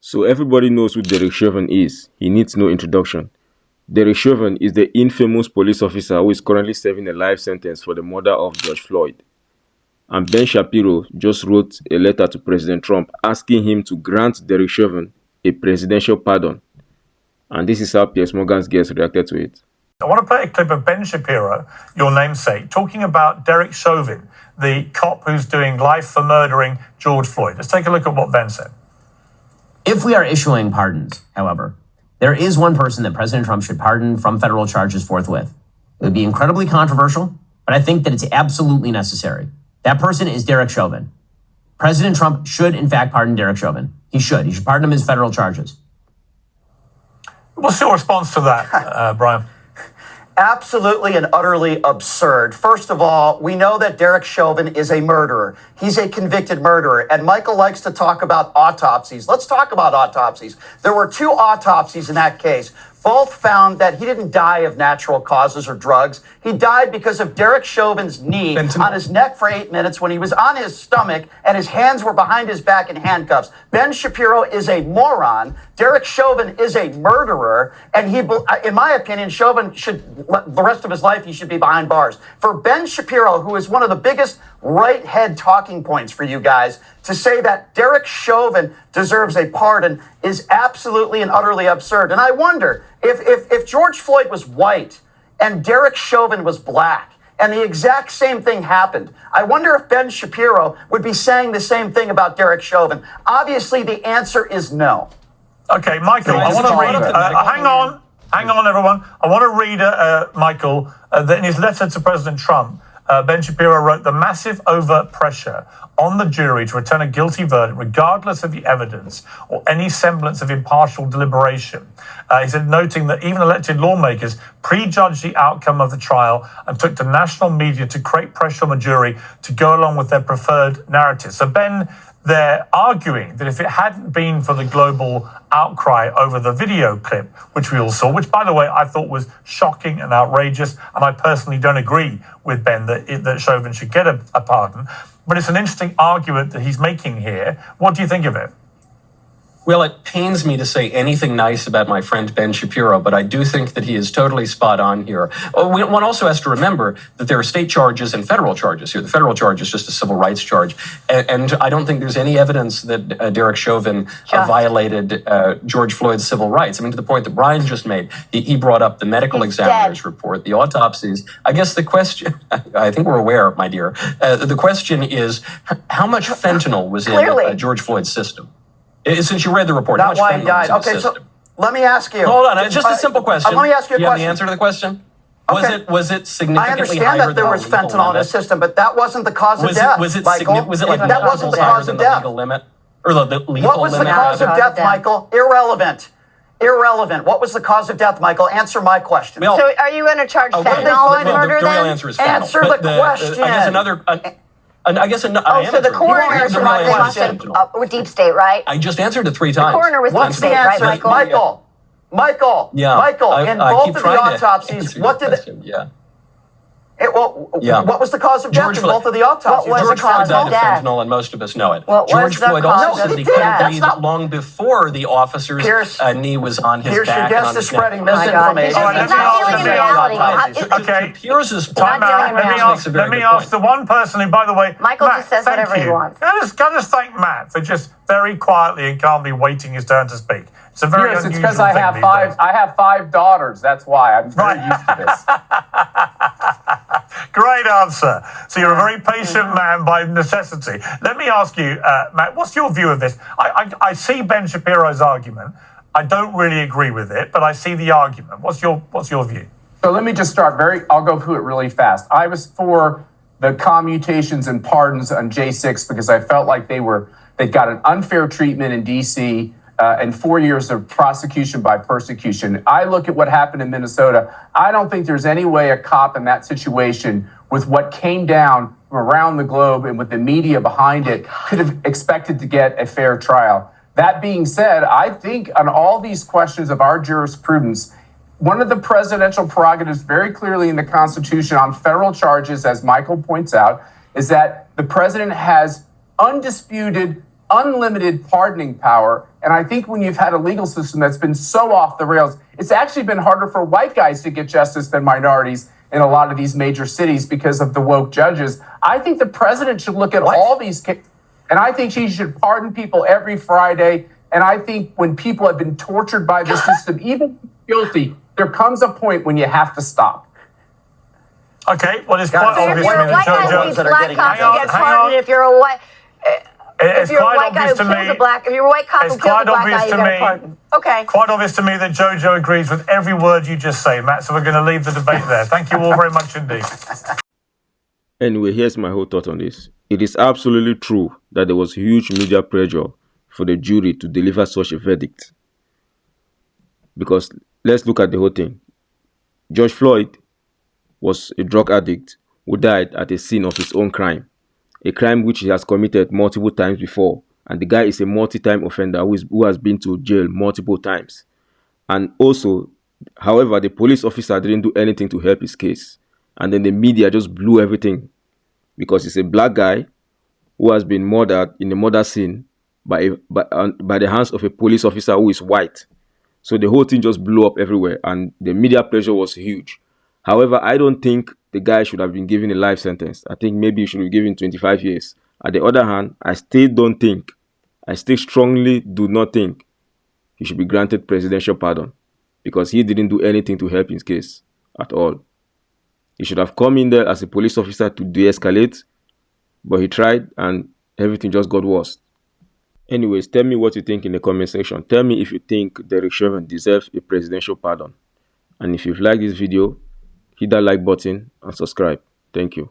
So everybody knows who Derek Chauvin is. He needs no introduction. Derek Chauvin is the infamous police officer who is currently serving a life sentence for the murder of George Floyd. And Ben Shapiro just wrote a letter to President Trump asking him to grant Derek Chauvin a presidential pardon. And this is how Pierce Morgan's guest reacted to it. I want to play a clip of Ben Shapiro, your namesake, talking about Derek Chauvin, the cop who's doing life for murdering George Floyd. Let's take a look at what Ben said. If we are issuing pardons, however, there is one person that President Trump should pardon from federal charges forthwith. It would be incredibly controversial, but I think that it's absolutely necessary. That person is Derek Chauvin. President Trump should, in fact, pardon Derek Chauvin. He should. He should pardon him his federal charges. What's your response to that, Brian? Absolutely and utterly absurd. First of all, we know that Derek Chauvin is a murderer. He's a convicted murderer. And Michael likes to talk about autopsies. Let's talk about autopsies. There were 2 autopsies in that case. Both found that he didn't die of natural causes or drugs. He died because of Derek Chauvin's knee on his neck for 8 minutes when he was on his stomach and his hands were behind his back in handcuffs. Ben Shapiro is a moron. Derek Chauvin is a murderer. And he, in my opinion, Chauvin should, the rest of his life, he should be behind bars. For Ben Shapiro, who is one of the biggest right head talking points for you guys, to say that Derek Chauvin deserves a pardon is absolutely and utterly absurd. And I wonder if George Floyd was white and Derek Chauvin was black and the exact same thing happened, I wonder if Ben Shapiro would be saying the same thing about Derek Chauvin. Obviously, the answer is no. Okay, Michael, I want to read, hang on, everyone. I want to read, Michael, that in his letter to President Trump, Ben Shapiro wrote, "The massive overt pressure on the jury to return a guilty verdict, regardless of the evidence or any semblance of impartial deliberation." He said, noting that even elected lawmakers prejudged the outcome of the trial and took to national media to create pressure on the jury to go along with their preferred narrative. So, Ben, they're arguing that if it hadn't been for the global outcry over the video clip, which we all saw, which, by the way, I thought was shocking and outrageous, and I personally don't agree with Ben that Chauvin should get a pardon, but it's an interesting argument that he's making here. What do you think of it? Well, it pains me to say anything nice about my friend Ben Shapiro, but I do think that he is totally spot on here. One also has to remember that there are state charges and federal charges here. The federal charge is just a civil rights charge. And I don't think there's any evidence that Derek Chauvin violated George Floyd's civil rights. I mean, to the point that Brian just made, he brought up the medical examiner's report, the autopsies. I guess the question, I think we're aware, my dear, the question is, how much fentanyl was in George Floyd's system? Since you read the report, not why he died. Okay, so let me ask you. Hold on, it's just a simple question. Let me ask you a question. You have the answer to the question? Okay. Was it significantly higher? I understand that there was fentanyl in his system, but that wasn't the cause of death. Was it like that wasn't the cause of death? Legal limit, or the lethal limit? What was the cause of death, Michael? Irrelevant. What was the cause of death, Michael? Answer my question. Well, so are you going to charge fentanyl with murder then? The real answer is fentanyl. Answer the question. I guess another... so the coroner answered my question with deep state, right? I just answered it 3 times. The coroner was What's the answer, right, Michael? Michael, in both of the autopsies, what did what was the cause of death in both of the autopsies? What was the cause of death? Fentanyl, and most of us know it. George Floyd also said he couldn't breathe long before the officer's knee was on his back. Your guest is spreading misinformation. He's not dealing in reality. Okay, Pierce's point. Let me ask the one person who, by the way, Michael Matt, just says whatever he wants. Can I just thank Matt for just very quietly and calmly waiting his turn to speak. It's a very unusual thing. It's because I have 5 daughters. That's why I'm very used to this. Great answer. So you're a very patient man by necessity. Let me ask you, Matt, what's your view of this? I see Ben Shapiro's argument. I don't really agree with it, but I see the argument. What's your view? So let me just start I'll go through it really fast. I was for the commutations and pardons on J6 because I felt like they got an unfair treatment in D.C., and 4 years of prosecution by persecution. I look at what happened in Minnesota. I don't think there's any way a cop in that situation, with what came down from around the globe and with the media behind it, could have expected to get a fair trial. That being said, I think on all these questions of our jurisprudence, one of the presidential prerogatives very clearly in the Constitution on federal charges, as Michael points out, is that the president has undisputed, unlimited pardoning power And I think when you've had a legal system that's been so off the rails, it's actually been harder for white guys to get justice than minorities in a lot of these major cities because of the woke judges. I think the president should look at all these cases, and I think he should pardon people every Friday. And I think when people have been tortured by the system, even guilty, there comes a point when you have to stop. Okay, well, it's quite So if obvious you're to a me white that guy who eats black cops, you get hang pardoned. on. If you're a white, It's if you're a quite white guy who obvious to kills me. a black, if you're a white cop who It's kills a quite black guy, obvious you to get a me. pardon. Okay. Quite obvious to me that Jojo agrees with every word you just say, Matt. So we're going to leave the debate there. Thank you all very much indeed. Anyway, here's my whole thought on this. It is absolutely true that there was huge media pressure for the jury to deliver such a verdict. Because let's look at the whole thing. George Floyd was a drug addict who died at the scene of his own crime, a crime which he has committed multiple times before. And the guy is a multi-time offender who has been to jail multiple times. And also, however, the police officer didn't do anything to help his case. And then the media just blew everything because he's a black guy who has been murdered in the murder scene by the hands of a police officer who is white. So the whole thing just blew up everywhere and the media pressure was huge. However, I don't think the guy should have been given a life sentence. I think maybe he should be given 25 years. On the other hand, I still strongly do not think he should be granted presidential pardon because he didn't do anything to help his case at all. He should have come in there as a police officer to de-escalate, but he tried and everything just got worse. Anyways, tell me what you think in the comment section. Tell me if you think Derek Chauvin deserves a presidential pardon. And if you've liked this video, hit that like button and subscribe. Thank you.